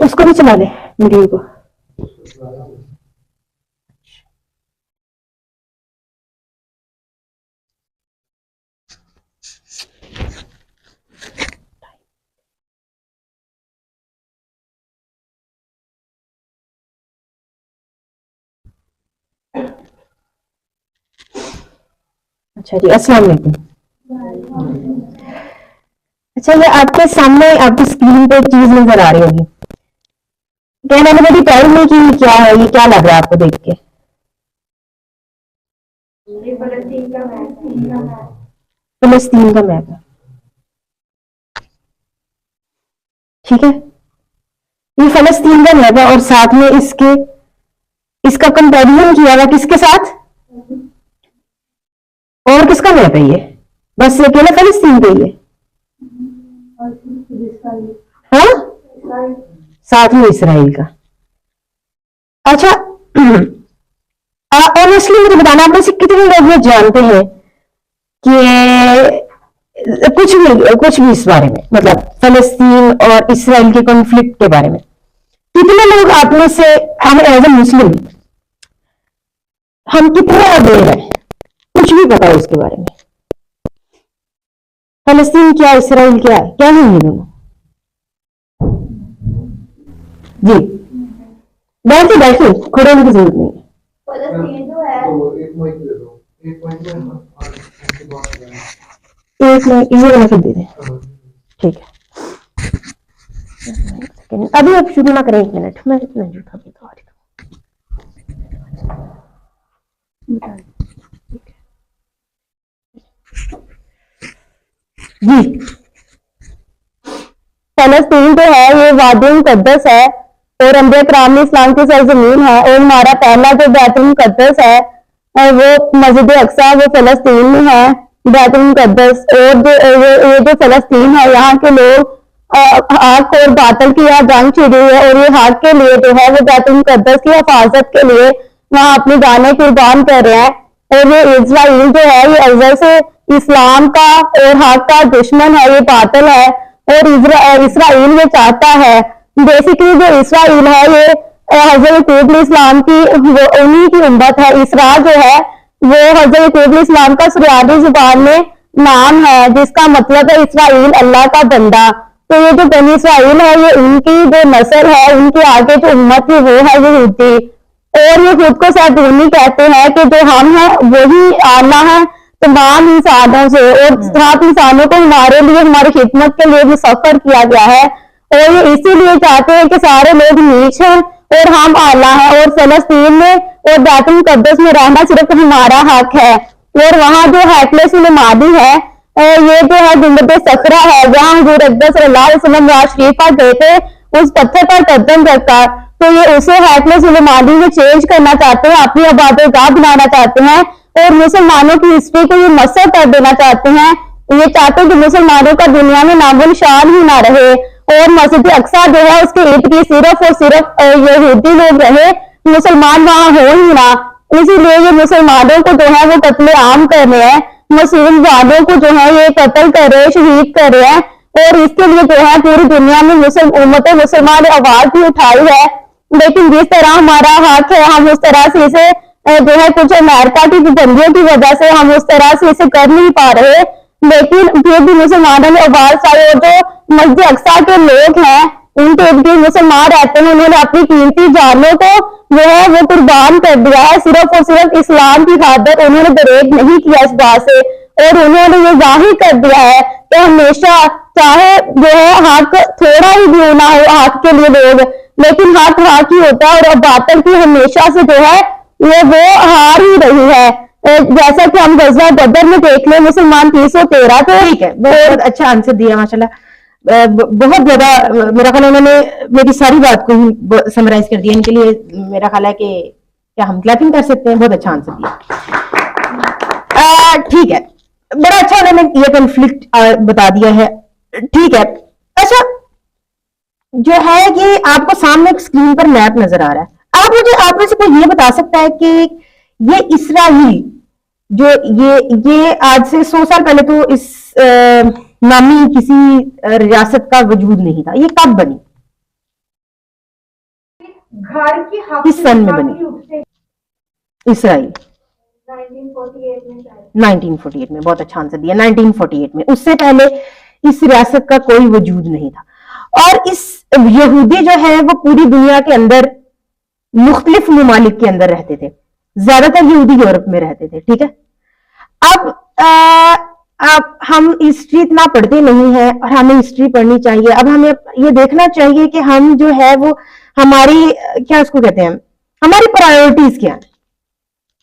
اس کو بھی چلا لے ویڈیو کو. اچھا جی, السلام علیکم. اچھا, یہ آپ کے سامنے آپ کی اسکرین پہ ایک چیز نظر آ رہی ہوگی. کیا میں نے میری ٹائم نہیں کی, کیا ہے یہ, کیا لگ رہا ہے آپ کو دیکھ کے؟ فلسطین کا میپ ہے. ٹھیک ہے, یہ فلسطین کا میپ ہے اور ساتھ میں اس کا کمپیریزن کیا ہوا کس کے ساتھ, اور کس کا میپ ہے یہ؟ بس یہ اکیلا فلسطین کا ہی ہے. ہاں, ساتھ میں اسرائیل کا. اچھا, آنیسٹلی مجھے بتانا, آپ میں سے کتنے لوگ یہ جانتے ہیں کہ کچھ بھی اس بارے میں, مطلب فلسطین اور اسرائیل کے کانفلکٹ کے بارے میں کتنے لوگ آپ میں سے, ہم ایز اے مسلم ہم کتنے اویئر ہیں, کچھ بھی پتا ہے اس کے بارے میں؟ فلسطین کیا, اسرائیل کیا ہے, کیا نہیں ہے دونوں؟ جی بیٹھے کھڑے ہونے کی ضرورت نہیں ہے. ایک منٹ یہ والا دے دیں. ٹھیک ہے, ابھی آپ شروع نہ کریں, ایک منٹ میں اتنا جھوٹا بھی تو جی. فلسطین جو ہے یہ وادی مقدس ہے اور انبیاء کرام اسلام کی سرزمین ہے, اور ہمارا پہلا جو بیت المقدس ہے وہ مسجد اقصی وہ فلسطین میں ہے, بیت المقدس. اور یہ جو فلسطین ہے یہاں کے لوگ حق اور باطل کی یہاں جنگ چھڑی ہے, اور یہ حق کے لیے جو ہے وہ بیت المقدس کی حفاظت کے لیے وہاں اپنی جانیں قربان کر رہے ہیں. اور یہ اسرائیل جو ہے یہ ازل سے اسلام کا اور حق کا دشمن ہے, یہ باطل ہے. اور اسرائیل یہ چاہتا ہے, بیسیکلی جو اسرائیل ہے یہ حضرت عیسی اسلام کی انہی کی امت ہے. اسرا جو ہے وہ حضرت عیسی اسلام کا سریانی زبان میں نام ہے, جس کا مطلب ہے اسرائیل اللہ کا بندہ. تو یہ جو بنی اسرائیل ہے یہ ان کی جو نسل ہے, ان کے آگے جو امت ہے وہ ہے یہودی. اور یہ خود کو صہیونی کہتے ہیں کہ جو ہم ہیں وہی آلہ ہے تمام انسانوں سے, اور سات انسانوں کو ہمارے لیے ہماری خدمت کے لیے بھی سفر کیا گیا ہے. اور یہ اسی لیے چاہتے ہیں کہ سارے لوگ نیچ ہیں اور ہم اعلیٰ ہیں, اور فلسطین میں اور بیت المقدس میں رہنا صرف ہمارا حق ہے. اور وہاں جو ہیکل سلیمانی ہے یہ جو ہے گنبد صخرہ ہے, جہاں حضور اقدس صلی اللہ علیہ وسلم شریف پر گئے تھے اس پتھر پر قدم رکھا. تو یہ اسے ہیکل سلیمانی میں چینج کرنا چاہتے ہیں, اپنی عبادت گاہ بنانا چاہتے ہیں, اور مسلمانوں کی ہسٹری کو یہ مسخ کر دینا چاہتے ہیں. یہ چاہتے ہیں کہ مسلمانوں کا دنیا میں نام و نشان ہی نہ رہے, اور مسجد اقصی جو ہے اس کے ارد گرد صرف اور صرف یہودی لوگ رہے, مسلمان وہاں ہو ہی نہ. اسی لیے یہ مسلمانوں کو جو ہے وہ قتل عام کر رہے ہیں, مسلم والوں کو جو ہے یہ قتل کر رہے, شہید کر رہے ہیں. اور اس کے لیے جو ہے پوری دنیا میں امت مسلمان نے آواز بھی اٹھائی ہے, لیکن جس طرح ہمارا حق ہے ہم اس طرح سے اسے جو ہے کچھ امریکہ کی پابندیوں کی وجہ سے ہم اس طرح سے اسے کر نہیں پا رہے. لیکن پھر بھی مسلمانوں نے آواز اٹھائی, اور جو مسجد اقصی کے لوگ ہیں ان کے ارد گرد مسلمان رہتے ہیں, انہوں نے اپنی قیمتی جانوں کو جو ہے وہ قربان کر دیا ہے صرف اور صرف اسلام کی خاطر. انہوں نے گریز نہیں کیا اس بات سے, اور انہوں نے یہ ظاہر کر دیا ہے کہ ہمیشہ چاہے جو ہے حق تھوڑا ہی بھی نہ ہو حق کے لیے لوگ, لیکن حق حق ہی ہوتا ہے, اور باطل کی ہمیشہ سے جو ہے وہ ہار ہی رہی ہے. جیسا کہ ہم غزوہ بدر میں دیکھ لیں مسلمان 313 تھے. ٹھیک ہے, بہت اچھا آنسر دیا ماشاءاللہ, بہت زیادہ میرا خیال ہے انہوں نے میری ساری بات کو سمرائز کر دیا. ان کے لیے میرا خیال ہے کہ کیا ہم کلیپنگ کر سکتے ہیں, بہت اچھا آنسر دیا. ٹھیک ہے, بڑا اچھا انہوں نے یہ کنفلکٹ بتا دیا ہے. ٹھیک ہے, اچھا جو ہے کہ آپ کو سامنے ایک اسکرین پر میپ نظر آ رہا ہے, آپ میں سے کوئی یہ بتا سکتا ہے کہ یہ اسرائیل جو یہ آج سے 100 سال پہلے تو اس نامی کسی ریاست کا وجود نہیں تھا, یہ کب بنی؟ घर की हक किस सन में हक बनी? युग से इसराइल 1948 में शायद। 1948 में, बहुत अच्छा आंसर दिया, 1948 में। उससे पहले इस रियासत का कोई वजूद नहीं था। और इस यहूदी जो है वो पूरी दुनिया के अंदर मुख्तलिफ ममालिक के अंदर रहते थे, ज्यादातर यहूदी यूरोप में रहते थे, ठीक है। अब हम हिस्ट्री इतना पढ़ते नहीं है और हमें हिस्ट्री पढ़नी चाहिए। अब हमें ये देखना चाहिए कि हम जो है वो हमारी क्या उसको कहते हैं, हमारी प्रायोरिटीज क्या है,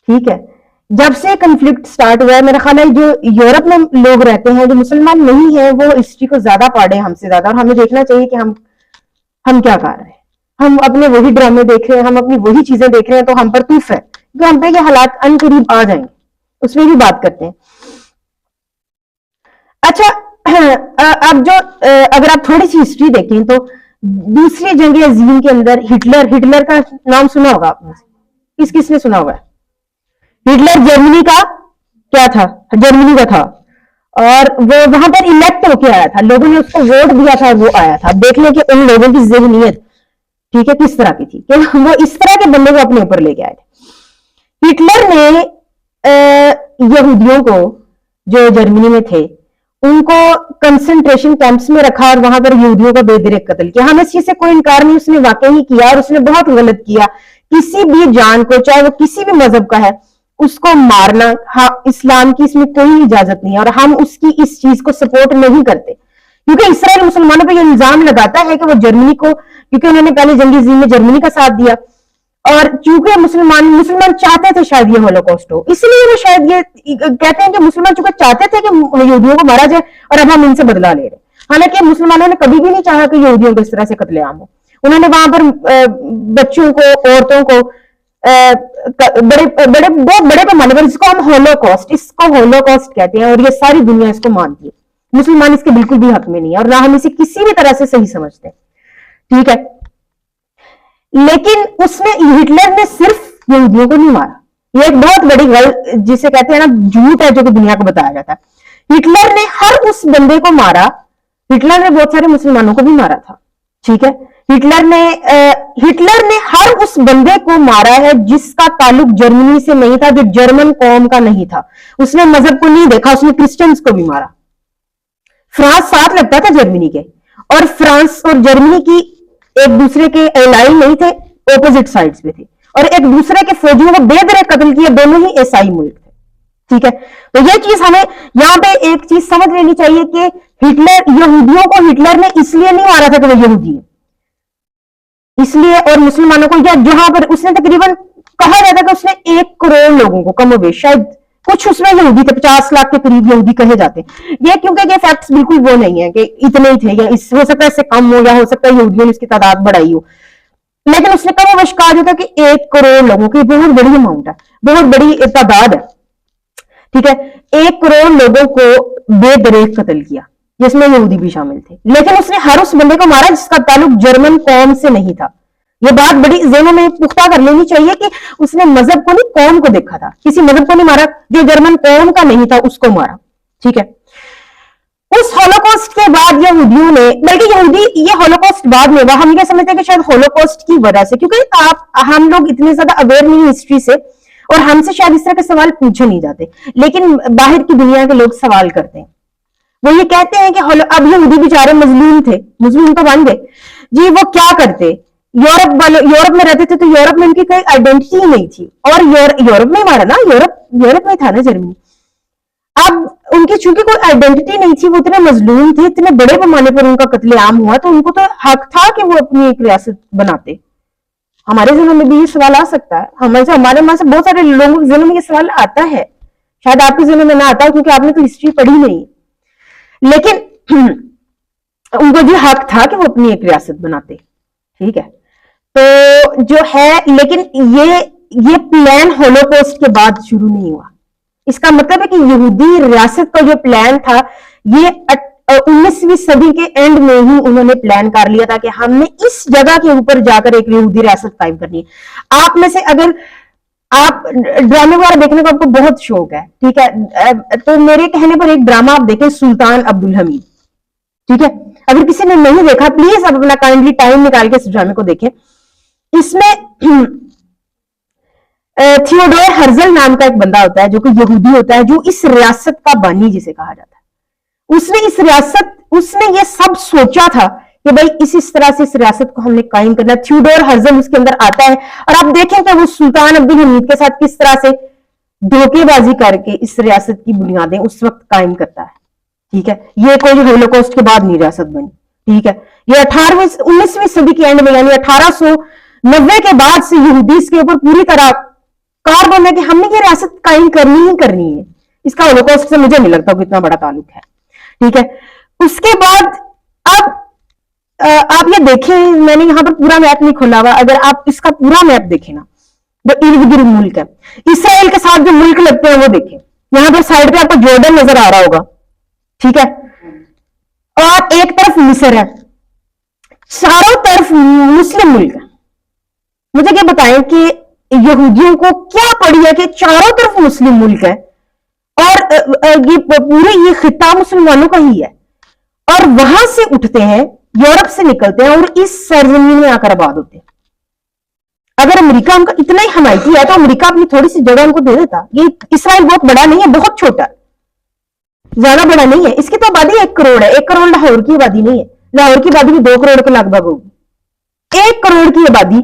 ठीक है। जब से कन्फ्लिक्ट स्टार्ट हुआ है, मेरा ख्याल है जो यूरोप में लोग रहते हैं जो मुसलमान नहीं है वो हिस्ट्री को ज्यादा पढ़े हमसे ज्यादा, और हमें देखना चाहिए कि हम क्या कर रहे हैं। हम अपने वही ड्रामे देख रहे हैं, हम अपनी वही चीजें देख रहे हैं, तो हम पर तूफ है कि हम पे ये हालात अनकरीब आ जाएंगे, उसमें भी बात करते हैं। अच्छा, अब जो अगर आप थोड़ी सी हिस्ट्री देखें तो दूसरी जंग अजीम के अंदर हिटलर का नाम सुना होगा आपने, किस किसने सुना होगा? हिटलर जर्मनी का क्या था, जर्मनी का था, और वो वहां पर इलेक्ट होके आया था, लोगों ने उसको वोट दिया था, वो आया था। देख लें कि उन लोगों की ज़हनियत, ठीक है, किस तरह की थी कि वो इस तरह के बंदे को अपने ऊपर लेके आए थे। हिटलर ने यहूदियों को जो जर्मनी में थे उनको कंसंट्रेशन कैंप्स में रखा और वहां पर यहूदियों का बेदरेक कत्ल किया। हम इस चीज से कोई इनकार नहीं, उसने वाकई ही किया और उसने बहुत गलत किया। किसी भी जान को, चाहे वो किसी भी मजहब का है, उसको मारना, हाँ, इस्लाम की इसमें कोई इजाजत नहीं है और हम उसकी इस चीज को सपोर्ट नहीं करते। क्योंकि इसराइल मुसलमानों पर यह इल्जाम लगाता है कि वो जर्मनी को, क्योंकि उन्होंने पहले जंगी अज़ीम में जर्मनी का साथ दिया और चूंकि मुसलमान चाहते थे शायद ये होलोकॉस्ट हो, इसलिए वो शायद ये कहते हैं कि मुसलमान चूंकि चाहते थे कि यहूदियों को मारा जाए और अब हम इनसे बदला ले रहे हैं। हालांकि मुसलमानों ने कभी भी नहीं चाहा कि यहूदियों को इस तरह से कत्लेआम हो। उन्होंने वहां पर बच्चों को, औरतों को बहुत बड़े पैमाने पर, इसको हम होलोकॉस्ट कहते हैं और ये सारी दुनिया इसको मानती है। मुसलमान इसके बिल्कुल भी हक में नहीं है और ना हम इसे किसी भी तरह से सही समझते हैं, ठीक है। लेकिन उसने, हिटलर ने सिर्फ यहूदियों को नहीं मारा, ये एक बहुत बड़ी गलत, जिसे कहते हैं ना, झूठ है जो कि दुनिया को बताया जाता है। हिटलर ने हर उस बंदे को मारा, हिटलर ने बहुत सारे मुसलमानों को भी मारा था, ठीक है। हिटलर ने हर उस बंदे को मारा है जिसका ताल्लुक जर्मनी से नहीं था, जो जर्मन कौम का नहीं था। उसने मजहब को नहीं देखा, उसने क्रिश्चियंस को भी मारा। फ्रांस साथ लगता था जर्मनी के, और फ्रांस और जर्मनी की एक दूसरे के एलाई नहीं थे, ऑपोजिट साइड्स पे थे और एक दूसरे के फौजियों को बेदरे कत्ल किए, दोनों ही ईसाई मुल्क थे, ठीक है। तो ये चीज हमें यहां पे एक चीज समझ लेनी चाहिए कि यहूदियों को हिटलर ने इसलिए नहीं मारा था कि वो यहूदी है, इसलिए, और मुसलमानों को, या जहां पर उसने तकरीबन कहा जाता कि उसने 1 करोड़ लोगों को, कम बेश, शायद कुछ उसमें यहूदी थे, 50 लाख के करीब यहूदी कहे जाते। ये क्योंकि ये फैक्ट्स बिल्कुल वो नहीं है कि इतने ही थे, या हो सकता है इससे कम हो, या हो सकता है यहूदियों ने इसकी तादाद बढ़ाई हो, लेकिन उसने कम वश कहा जाता कि 1 करोड़ लोगों की बहुत बड़ी अमाउंट है, बहुत बड़ी तादाद है, ठीक है। 1 करोड़ लोगों को बेदरेक कत्ल किया, जिसमें यहूदी भी शामिल थे। लेकिन उसने हर उस बंदे को मारा जिसका ताल्लुक जर्मन कौम से नहीं था। ये बात बड़ी ज़हनों में पुख्ता कर लेनी चाहिए कि उसने मजहब को नहीं, कौम को देखा था। किसी मजहब को नहीं मारा, जो जर्मन कौम का नहीं था उसको मारा, ठीक है। उस होलोकॉस्ट के बाद यहूदियों ने, बल्कि यहूदी, ये होलोकॉस्ट बाद में हुआ, हम ये समझते हैं कि शायद होलोकॉस्ट की वजह से, क्योंकि हम लोग इतने ज्यादा अवेयर नहीं हिस्ट्री से और हमसे शायद इस तरह के सवाल पूछे नहीं जाते, लेकिन बाहर की दुनिया के लोग सवाल करते हैं। वो ये कहते हैं कि अब यहूदी बेचारे मजलूम थे, मजलूम तो बन गए जी, वो क्या करते, यूरोप में रहते थे तो यूरोप में उनकी कोई आइडेंटिटी ही नहीं थी, और यूरोप में मारा ना, यूरोप में था ना जर्मनी। अब उनकी चूंकि कोई आइडेंटिटी नहीं थी, वो इतने मजलूम थे, इतने बड़े पैमाने पर उनका कत्लेआम हुआ, तो उनको तो हक था कि वो अपनी एक रियासत बनाते। हमारे जिलों में भी ये सवाल आ सकता है, हमारे वहां से बहुत सारे लोगों के जिलों में ये सवाल आता है, शायद आपके जिलों में ना आता है क्योंकि आपने तो हिस्ट्री पढ़ी नहीं, लेकिन उनको जो हक था कि वो अपनी एक रियासत बनाते, ठीक है। तो जो है, लेकिन ये प्लान होलोकॉस्ट के बाद शुरू नहीं हुआ। इसका मतलब है कि यहूदी रियासत का जो प्लान था, ये 19वीं सदी के एंड में ही उन्होंने प्लान कर लिया था कि हमने इस जगह के ऊपर जाकर एक यहूदी रियासत कायम करनी है। आप में से अगर आप ड्रामे वगैरह देखने का आपको बहुत शौक है, ठीक है, तो मेरे कहने पर एक ड्रामा आप देखें, सुल्तान अब्दुल हमीद, ठीक है। अगर किसी ने नहीं देखा, प्लीज आप अपना काइंडली टाइम निकाल के इस ड्रामे को देखें। اس میں تھیوڈور ہرزل نام کا ایک بندہ ہوتا ہے جو کہ یہودی ہوتا ہے، جو اس ریاست کا بانی جسے کہا جاتا ہے. اس نے یہ سب سوچا تھا کہ بھائی اس طرح سے اس ریاست کو ہم نے قائم کرنا. تھیوڈور ہرزل اس کے اندر آتا ہے اور آپ دیکھیں کہ وہ سلطان عبد الحمید کے ساتھ کس طرح سے دھوکے بازی کر کے اس ریاست کی بنیادیں اس وقت قائم کرتا ہے. ٹھیک ہے، یہ کوئی ہولوکاسٹ کے بعد نہیں ریاست بنی. ٹھیک ہے، یہ 19ویں صدی کے اینڈ میں یعنی 1890 کے بعد سے یہودی اس کے اوپر پوری طرح کار بن ہے کہ ہم نے یہ ریاست قائم کرنی ہی کرنی ہے. اس کا ہولوکاسٹ سے مجھے نہیں لگتا کہ اتنا بڑا تعلق ہے. ٹھیک ہے، اس کے بعد اب آپ یہ دیکھیں، میں نے یہاں پر پورا میپ نہیں کھولا ہوا، اگر آپ اس کا پورا میپ دیکھیں نا، جو ارد گرد ملک ہے اسرائیل کے ساتھ جو ملک لگتے ہیں وہ دیکھیں. یہاں پر سائڈ پہ آپ کو جارڈن نظر آ رہا ہوگا. ٹھیک ہے، اور ایک طرف مصر ہے، چاروں طرف مسلم ملک ہے. مجھے یہ بتائیں کہ یہودیوں کو کیا پڑی ہے کہ چاروں طرف مسلم ملک ہے اور یہ پورے یہ خطہ مسلمانوں کا ہی ہے، اور وہاں سے اٹھتے ہیں، یورپ سے نکلتے ہیں اور اس سرزمین میں آ کر آباد ہوتے ہیں. اگر امریکہ ان کا اتنا ہی حمایتی ہے تو امریکہ اپنی تھوڑی سی جگہ ان کو دے دیتا. یہ اسرائیل بہت بڑا نہیں ہے، بہت چھوٹا ہے، زیادہ بڑا نہیں ہے. اس کی تو آبادی 1 کروڑ ہے. 1 کروڑ لاہور کی آبادی نہیں ہے. لاہور کی آبادی بھی 2 کروڑ کے لگ بھگ ہوگی. 1 کروڑ کی آبادی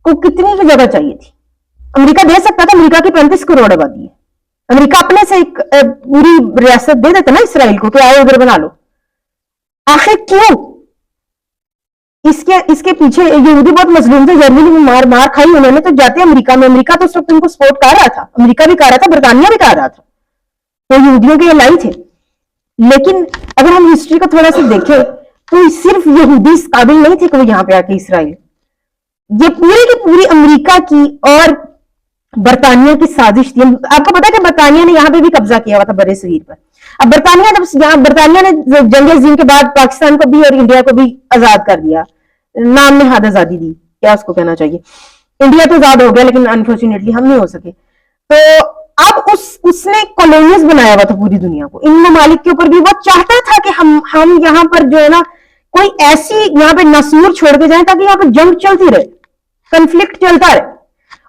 کو کتنی کی جگہ چاہیے تھی؟ امریکہ دے سکتا تھا. امریکہ کی 35 کروڑ آبادی ہے. امریکہ اپنے سے ایک پوری ریاست دے دیتا نا اسرائیل کو کہ آؤ ادھر بنا لو. آخر کیوں؟ اس کے پیچھے یہودی بہت مظلوم تھے، جرمنی میں مار کھائی انہوں نے، تو جاتے امریکہ میں. امریکہ تو اس وقت ان کو سپورٹ کر رہا تھا، امریکہ بھی کر رہا تھا، برطانیہ بھی کر رہا تھا، تو یہودیوں کے الائی تھے. لیکن اگر ہم ہسٹری کو تھوڑا سا دیکھیں تو صرف یہودی اس قابل نہیں تھے کہ وہ یہاں پہ آ کے اسرائیل، یہ پوری کی پوری امریکہ کی اور برطانیہ کی سازش تھی. آپ کو پتا ہے کہ برطانیہ نے یہاں پہ بھی قبضہ کیا ہوا تھا برے صغیر پر. اب برطانیہ نے جنگ عظیم کے بعد پاکستان کو بھی اور انڈیا کو بھی آزاد کر دیا، نام نہاد آزادی دی، کیا اس کو کہنا چاہیے. انڈیا تو آزاد ہو گیا لیکن انفارچونیٹلی ہم نہیں ہو سکے. تو اب اس نے کالونیز بنایا ہوا تھا پوری دنیا کو، ان ممالک کے اوپر بھی. وہ چاہتا تھا کہ ہم یہاں پر جو ہے نا کوئی ایسی یہاں پہ ناسور چھوڑ کے جائیں تاکہ یہاں پہ جنگ چلتی رہے، کنفلکٹ چلتا رہے.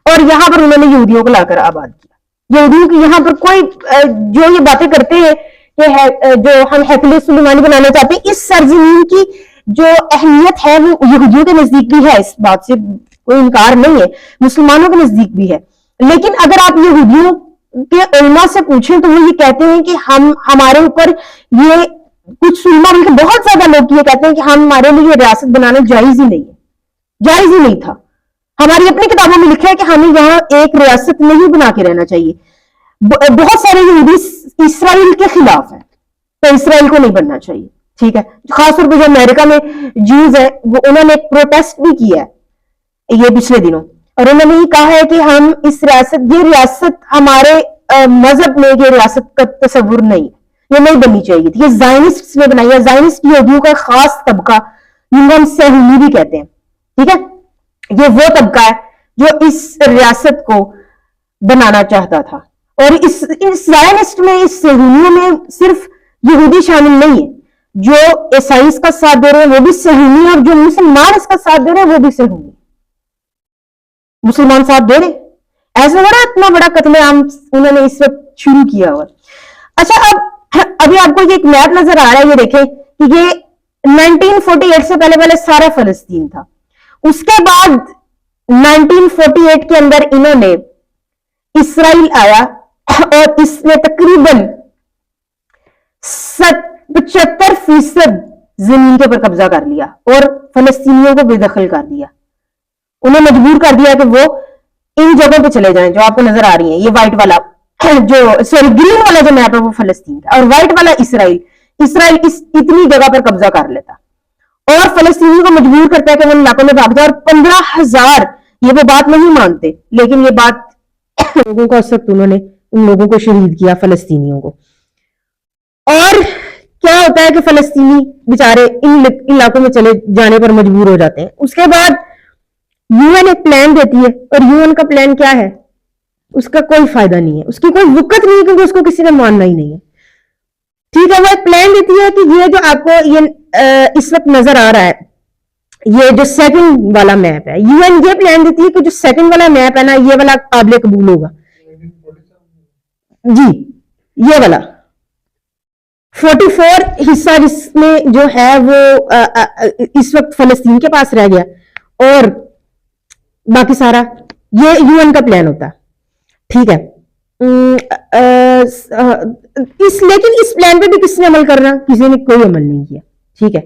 اور یہاں پر انہوں نے یہودیوں کو لا کر آباد کیا. یہودیوں کی یہاں پر کوئی جو یہ باتیں کرتے ہیں کہ جو ہم ہیکل سلیمانی بنانا چاہتے ہیں، اس سرزمین کی جو اہمیت ہے وہ یہودیوں کے نزدیک بھی ہے، اس بات سے کوئی انکار نہیں ہے، مسلمانوں کے نزدیک بھی ہے. لیکن اگر آپ یہودیوں کے علماء سے پوچھیں تو وہ یہ کہتے ہیں کہ ہمارے اوپر یہ کچھ علماء بلکہ بہت زیادہ لوگ یہ کہتے ہیں کہ ہمارے لیے یہ ریاست بنانا جائز ہی نہیں ہے، جائز ہی نہیں تھا. ہماری اپنی کتابوں میں لکھا ہے کہ ہمیں یہاں ایک ریاست نہیں بنا کے رہنا چاہیے. بہت سارے یہودی اسرائیل کے خلاف ہیں، تو اسرائیل کو نہیں بننا چاہیے. ٹھیک ہے، خاص طور پہ جو امریکہ میں جیوز ہیں انہوں نے ایک پروٹیسٹ بھی کیا ہے یہ پچھلے دنوں، اور انہوں نے یہ کہا ہے کہ ہم یہ ریاست ہمارے مذہب میں یہ ریاست کا تصور نہیں، یہ نہیں بننی چاہیے تھی. یہ زائنسٹ نے بنائی ہے. زائنسٹ یہودیوں کا خاص طبقہ جن کو ہم صہیونی بھی کہتے ہیں. ٹھیک ہے، یہ وہ طبقہ ہے جو اس ریاست کو بنانا چاہتا تھا. اور اس زائنسٹ میں، اس صہیونیوں میں صرف یہودی شامل نہیں ہے. جو عیسائی اس کا ساتھ دے رہے ہیں وہ بھی صہیونی، اور جو مسلمان اس کا ساتھ دے رہے ہیں وہ بھی صہیونی. مسلمان ساتھ دے رہے، ایسا ہو رہا اتنا بڑا قتل عام انہوں نے اس وقت شروع کیا ہوا. اچھا، ابھی آپ کو یہ ایک میپ نظر آ رہا ہے، یہ دیکھیں کہ یہ 1948 سے پہلے سارا فلسطین تھا. اس کے بعد 1948 کے اندر انہوں نے اسرائیل آیا اور اس نے تقریباً 75% زمین کے اوپر قبضہ کر لیا اور فلسطینیوں کو بے دخل کر دیا. انہیں مجبور کر دیا کہ وہ ان جگہوں پہ چلے جائیں جو آپ کو نظر آ رہی ہیں. یہ وائٹ والا گرین والا جو میپ ہے وہ فلسطین تھا، اور وائٹ والا اسرائیل اتنی جگہ پر قبضہ کر لیتا اور فلسطینیوں کو مجبور کرتا ہے کہ وہ ان علاقوں میں بھاگ جائے. اور 15,000 یہ وہ بات نہیں مانتے، لیکن یہ بات لوگوں کو اس وقت انہوں نے ان لوگوں کو شہید کیا، فلسطینیوں کو. اور کیا ہوتا ہے کہ فلسطینی بیچارے ان علاقوں میں چلے جانے پر مجبور ہو جاتے ہیں. اس کے بعد یو این ایک پلان دیتی ہے، اور یو این کا پلان کیا ہے؟ اس کا کوئی فائدہ نہیں ہے، اس کی کوئی وقت نہیں ہے، کیونکہ اس کو کسی نے ماننا ہی نہیں ہے. ٹھیک ہے، وہ ایک پلان دیتی ہے کہ یہ جو آپ کو یہ اس وقت نظر آ رہا ہے ये जो सेकंड वाला मैप है, यूएन ये प्लान देती है कि जो सेकंड वाला मैप है ना, ये वाला काबिल कबूल होगा जी। ये वाला 44 हिस्सा जिसमें जो है वो इस वक्त फलस्तीन के पास रह गया, और बाकी सारा ये यूएन का प्लान होता है, ठीक है। लेकिन इस प्लान पे भी किसने अमल करना, किसी ने कोई अमल नहीं किया, ठीक है।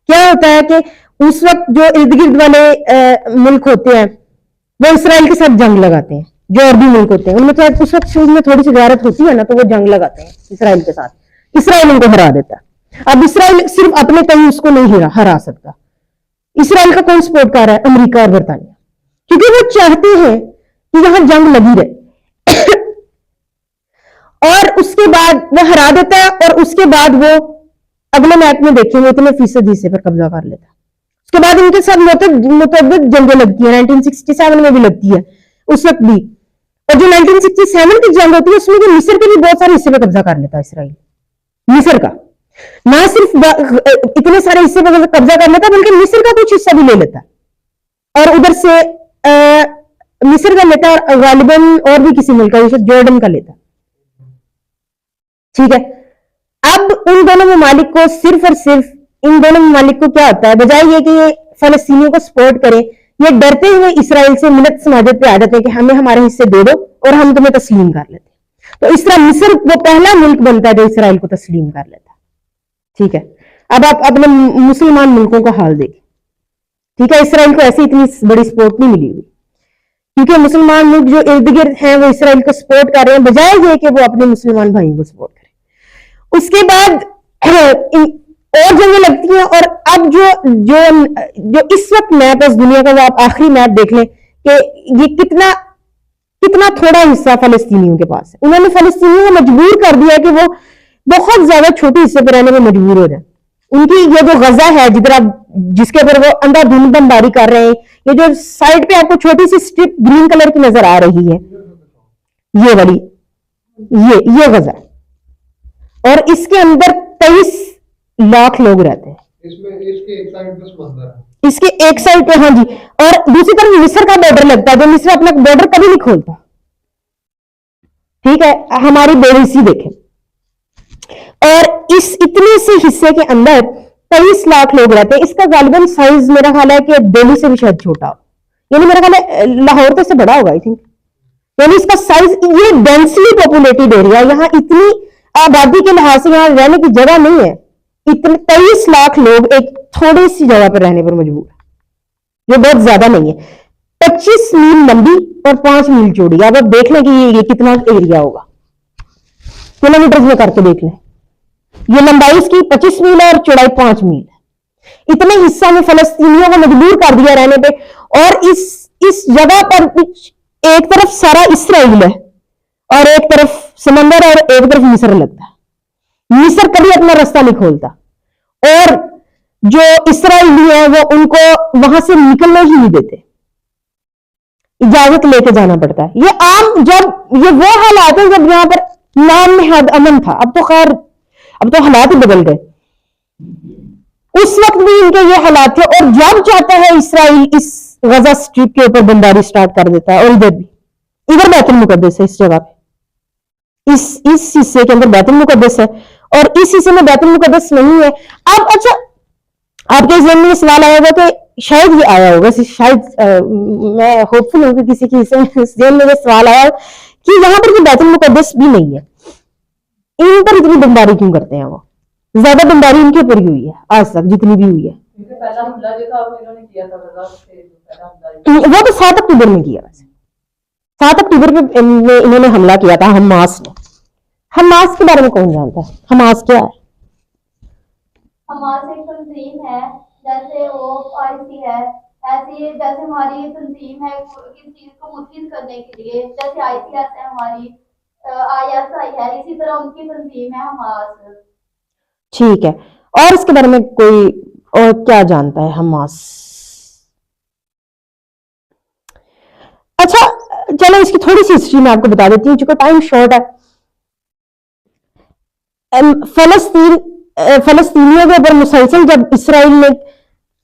क्या होता है कि उस वक्त जो इर्द गिर्द वाले मुल्क होते हैं वो इसराइल के साथ जंग लगाते हैं, जो अरबी मुल्क होते हैं उनमें तो उस वक्त शुरू में थोड़ी सी गैरत होती है ना, तो वो जंग लगाते हैं इसराइल के साथ, इसराइल उनको हरा देता है। अब इसराइल सिर्फ अपने कहीं उसको नहीं हरा सकता, इसराइल का कौन सपोर्ट कर रहा है, अमेरिका और बरतानिया, क्योंकि वो चाहते हैं कि यहां जंग लगी रहे और उसके बाद वो हरा देता है, और उसके बाद वो अगले मैच में देखेंगे इतने फीसद हिस्से पर कब्जा कर लेता है। उसके बाद इनके साथ मुतअद्दिद जंगें लगती है, 1967 में भी लगती है उस वक्त भी, और जो 1967 की जंग होती है उसमें भी मिस्र के भी बहुत सारे हिस्से पे कब्जा कर लेता है इसराइल, मिस्र का ना सिर्फ इतने सारे हिस्से पर कब्जा कर लेता है बल्कि मिस्र का कुछ हिस्सा भी ले लेता है, और उधर से मिस्र का लेता है, और गालिबन और भी किसी मुल्क का, जैसे जॉर्डन का लेता है, ठीक है। अब उन दोनों ममालिक को सिर्फ और सिर्फ इन दोनों ममालिक को क्या होता है, बजाय ये कि ये फलस्तीनियों को सपोर्ट करें, ये डरते हुए इसराइल से मिलत समाजत पे आ जाते हैं कि हमें हमारे हिस्से दे दो और हम तुम्हें तस्लीम कर लेते हैं। तो इस तरह मिस्र वो पहला मुल्क बनता है जो इसराइल को तस्लीम कर लेता है, ठीक है। अब आप अपने मुसलमान मुल्कों का हाल देखें, ठीक है। इसराइल को ऐसी इतनी बड़ी सपोर्ट नहीं मिली हुई, क्योंकि मुसलमान मुल्क जो इर्द गिर्द हैं वो इसराइल को सपोर्ट कर रहे हैं, बजाय ये कि वो अपने मुसलमान भाइयों को सपोर्ट करें। उसके बाद और जंगें लगती हैं, और अब जो जो जो इस वक्त मैप है इस दुनिया का, वो आप आखिरी मैप देख लें कि ये कितना कितना थोड़ा हिस्सा फलस्तीनियों के पास है। उन्होंने फलस्तीनियों को मजबूर कर दिया कि वो बहुत ज्यादा छोटे हिस्से पर रहने में मजबूर हो जाए। उनकी ये जो गजा है जिसके ऊपर वो अंधाधुंध बमबारी कर रहे हैं, ये जो साइड पे आपको छोटी सी स्ट्रिप ग्रीन कलर की नजर आ रही है, ये वाली ये गजा, और इसके अंदर 23 लाख लोग रहते हैं। इसके एक साइड पे समंदर है, इसके एक साइड पे, हाँ जी, और दूसरी तरफ मिस्र का बॉर्डर लगता है, जो मिस्र अपना बॉर्डर कभी नहीं खोलता, ठीक है। हमारी बेहिसी देखें, और इस इतने से हिस्से के अंदर 23 लाख लोग रहते हैं। इसका गालिबन साइज मेरा ख्याल है कि दिल्ली से भी शायद छोटा हो, यानी मेरा ख्याल है लाहौर तो इससे बड़ा होगा आई थिंक, यानी इसका साइज, ये डेंसली पॉपुलेटेड एरिया, यहाँ इतनी आबादी के लिहाज से यहाँ रहने की जगह नहीं है। इतने 23 लाख लोग एक थोड़ी सी जगह पर रहने पर मजबूर है, जो बहुत ज्यादा नहीं है। 25 मील लंबी और 5 मील चौड़ी। अब आप देख लें कि ये कितना एरिया होगा, किलोमीटर में करके देख लें। ये लंबाई इसकी 25 मील है और चौड़ाई 5 मील है। इतने हिस्सा में फलस्तीनियों को मजबूर कर दिया रहने पे, और इस जगह पर एक तरफ सारा इसराइल है और एक तरफ समंदर और एक तरफ मिस्र लगता है। मिस्र कभी अपना रास्ता नहीं खोलता, और जो इसराइली है वो उनको वहां से निकलने ही नहीं देते, इजाजत लेके जाना पड़ता है। ये आम, जब ये वो हालात है जब यहां पर नाम नहाद अमन था, अब तो खैर अब तो हालात ही बदल गए। उस वक्त भी इनके ये हालात थे, और जब चाहता है इसराइल इस गजा स्ट्रिप के ऊपर बमबारी स्टार्ट कर देता है। और इधर बैतुल मुकद्दस है, इस जगह पे इस हिस्से के अंदर बैतुल मुकद्दस है, और इस हिस्से में बैतुल मुकद्दस नहीं है। अब अच्छा, आपके ज़हन में सवाल आया होगा कि शायद ये आया होगा, शायद मैं होपफुल हूं कि किसी के ज़हन में ये सवाल आया कि यहाँ पर बैतुल मुकद्दस भी नहीं है, इन पर इतनी बमबारी क्यों करते हैं? वो ज्यादा बमबारी इनके ऊपर ही हुई है आज तक जितनी भी हुई है। पहला हमला जो था वो इन्होंने किया था गजा से, पहला हमला वो तो 7 अक्टूबर में किया, वैसे 7 अक्टूबर पे इन्होंने हमला किया था हमास ने। हमास के बारे में कौन जानता है? हमास क्या है? हमास एक तंजीम है, जैसे OIC है, ऐसी जैसे हमारी तंजीम है किसी चीज को मुतहिद करने के लिए, जैसे ICS है हमारी, ISI है, इसी तरह उनकी तंजीम है हमास। ठीक है, और इसके बारे में कोई और क्या जानता है हमास? अच्छा चलो, इसकी थोड़ी सी हिस्ट्री मैं आपको बता देती हूँ, चूंकि टाइम शॉर्ट है। फलस्तीनियों के ऊपर मुसलसल जब इसराइल ने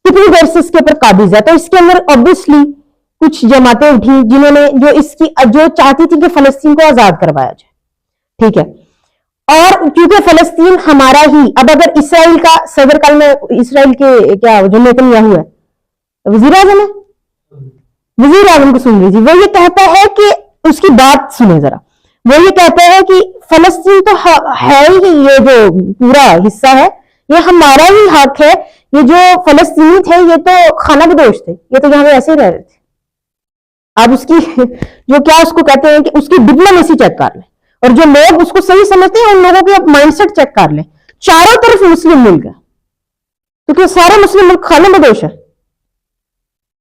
कितनी देर से इसके ऊपर काबिज है। तो इसके अंदर ऑब्वियसली कुछ जमातें उठी जिन्होंने जो चाहती थी कि फलस्तीन को आजाद करवाया जाए, ठीक है। और क्योंकि फलस्तीन हमारा ही, अब अगर इसराइल का सदर, कल में इसराइल के क्या जो नेतन्याहू है, वजीर आजम है, वजीर आजम को सुन लीजिए, वो ये कहता है कि उसकी बात सुने जरा, वो ये कहता है कि फलस्तीन तो है ही, ये जो पूरा हिस्सा है ये हमारा ही हक है, ये जो फलस्तीनी थे ये तो खाना बदोश थे, ये तो यहाँ पे ऐसे ही रह रहे थे। आप उसकी जो क्या उसको कहते हैं कि उसकी डिप्लोमेसी चेक कर लें, और जो लोग उसको सही समझते हैं उन लोगों के माइंडसेट चेक कर लें। चारों तरफ मुस्लिम मुल्क है, क्योंकि सारे मुस्लिम मुल्क खाना बदोश है,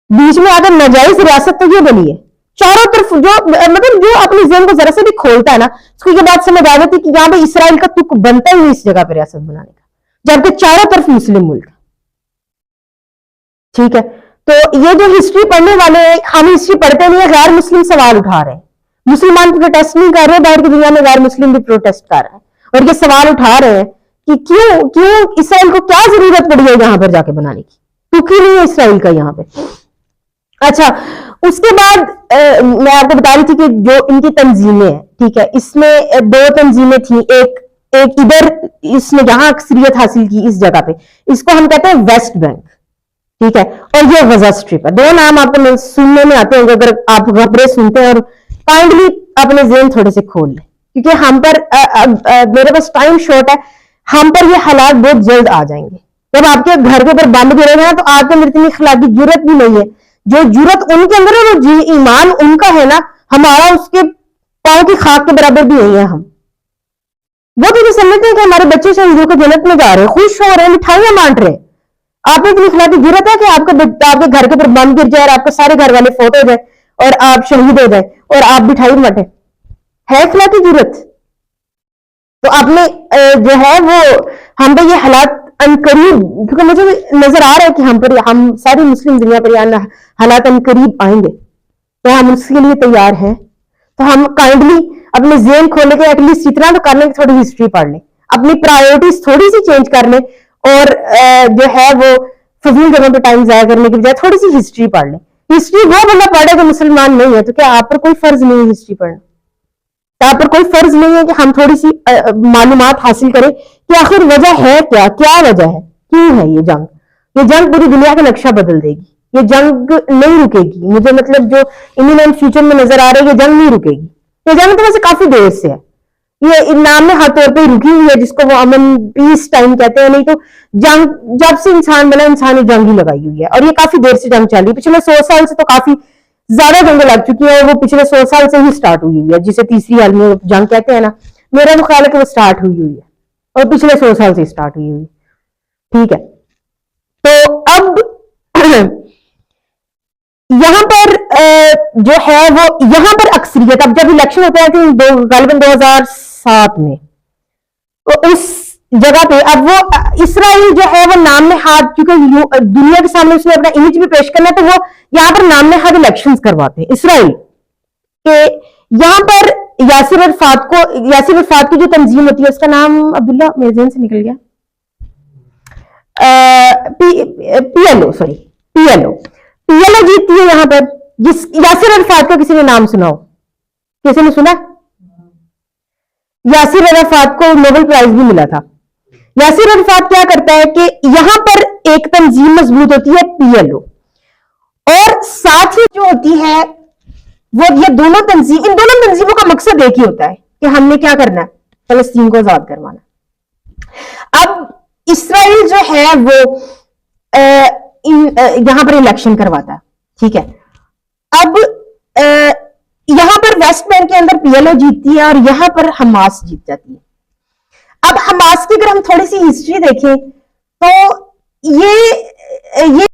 बीच में अगर नाजायज रियासत तो ये बनी है। चारों तरफ जो मतलब जो अपनी ज़हन को जरा से भी खोलता है ना, उसको ये बात समझ आ जाती है कि यहाँ पे इसराइल का तुक बनता ही नहीं इस जगह पे रियासत बनाने का, जबकि चारों तरफ मुस्लिम मुल्क, ठीक है। तो ये जो हिस्ट्री पढ़ने वाले हैं, हम हिस्ट्री पढ़ते नहीं है, गैर मुस्लिम सवाल उठा रहे हैं, मुसलमान प्रोटेस्ट नहीं कर रहे, बाहर की दुनिया में गैर मुस्लिम भी प्रोटेस्ट कर रहे हैं, और ये सवाल उठा रहे हैं कि क्यों इसराइल को क्या जरूरत पड़ी है यहाँ पर जाके बनाने की, तुक ही नहीं है इसराइल का यहाँ पे। अच्छा, उसके बाद मैं आपको बता रही थी कि जो इनकी तंजीमें हैं, ठीक है, इसमें दो तंजीमें थी, एक इधर इसने जहां अक्सरियत हासिल की इस जगह पे, इसको हम कहते हैं वेस्ट बैंक, ठीक है, और ये गजा स्ट्रिप है। दो नाम आपको सुनने में आते होंगे अगर आप खबरें सुनते हैं, और काइंडली अपने ज़हन थोड़े से खोल लें, क्योंकि हम पर मेरे पास टाइम शॉर्ट है, हम पर ये हालात बहुत जल्द आ जाएंगे। जब आपके घर के ऊपर बम गिरेगा ना, तो आपके अंदर इतनी इखलाकी जुर्रत भी नहीं है, जो जुर्रत उनके अंदर है, वो ईमान उनका है ना, हमारा उसके पांव की खाक के बराबर भी नहीं है। हम वो तो ये समझते हैं कि हमारे बच्चे शहीदों को जन्नत में जा रहे हैं, खुश हो रहे हैं, मिठाइयां बांट रहे हैं। आप इतनी इखलाकी जुर्रत है कि आपके घर के ऊपर बम गिर जाए और आपके सारे घर वाले फोटो हो जाए और आप शहीद हो जाए और आप मिठाई बांटे, है इखलाकी जुर्रत? तो आपने जो है वो हम पे ये हालात अनकरीब, क्योंकि मुझे नजर आ रहा है कि हम सारी मुस्लिम दुनिया पर ये हालात अनकरीब आएंगे, तो हम उसके लिए तैयार हैं। तो हम काइंडली अपने ज़हन खोले के एटलीस्ट इतना तो कर लें कि थोड़ी हिस्ट्री पढ़ लें, अपनी प्रायोरिटीज थोड़ी सी चेंज कर लें, और जो है वो फजूल जगह पे टाइम जाया करने की बजाय थोड़ी सी हिस्ट्री पढ़ लें। हिस्ट्री वो बंदा पढ़े जो मुसलमान नहीं है, तो क्या आप पर कोई फर्ज नहीं है हिस्ट्री पढ़ना? तो आप पर कोई फर्ज नहीं है कि हम थोड़ी सी मालूमात हासिल करें कि आखिर वजह है क्या वजह है, क्यों है ये जंग पूरी दुनिया का नक्शा बदल देगी, ये जंग नहीं रुकेगी। मुझे मतलब जो इमिनेंट फ्यूचर में नजर आ रहा है, ये जंग नहीं रुकेगी। ये जंग तो वैसे काफी देर से है, ये नाम में हर तौर पे रुकी हुई है, जिसको वो अमन पीस टाइम कहते हैं। नहीं तो जंग जब से इंसान बना, इंसान ने जंग ही लगाई हुई है, और ये काफी देर से जंग चली। पिछले 100 साल से तो काफी ज्यादा जंग लग चुकी है, और वो पिछले 100 साल से ही स्टार्ट हुई हुई है, जिसे तीसरी आलमी जंग कहते हैं ना। मेरा तो ख्याल है कि वो स्टार्ट हुई हुई है, और पिछले 100 साल से स्टार्ट हुई हुई, ठीक है। तो अब यहां पर जो है वो यहां पर अक्सरियत, अब जब इलेक्शन होता है कि गालिबन 2007 में, तो उस जगह पे अब वो इसराइल जो है वो नाम नहाद, क्योंकि दुनिया के सामने उसने अपना इमेज भी पेश करना है, तो वो यहाँ पर नाम नहाद इलेक्शंस करवाते हैं इसराइल के। यहाँ पर यासिर अरफात की जो तंजीम होती है, उसका नाम अब्दुल्ला मेरे ज़हन से निकल गया, पीएलओ जीतती है यहाँ पर। जिस यासिर अरफात का किसी ने नाम सुनाओ, किसी ने सुना? यासिर अरफात को नोबेल प्राइज भी मिला था। यासिर अरफात क्या करता है कि यहां पर एक तंजीम मजबूत होती है पीएलओ, और साथ ही जो होती है वो ये इन दोनों तंजीमों का मकसद एक ही होता है कि हमने क्या करना है, फलस्तीन को आजाद करवाना। अब इसराइल जो है वो यहां पर इलेक्शन करवाता है, ठीक है। अब यहां पर वेस्ट बैंक के अंदर पीएलओ जीतती है, और यहां पर हमास जीत जाती है। अब हमास की अगर हम थोड़ी सी हिस्ट्री देखें, तो ये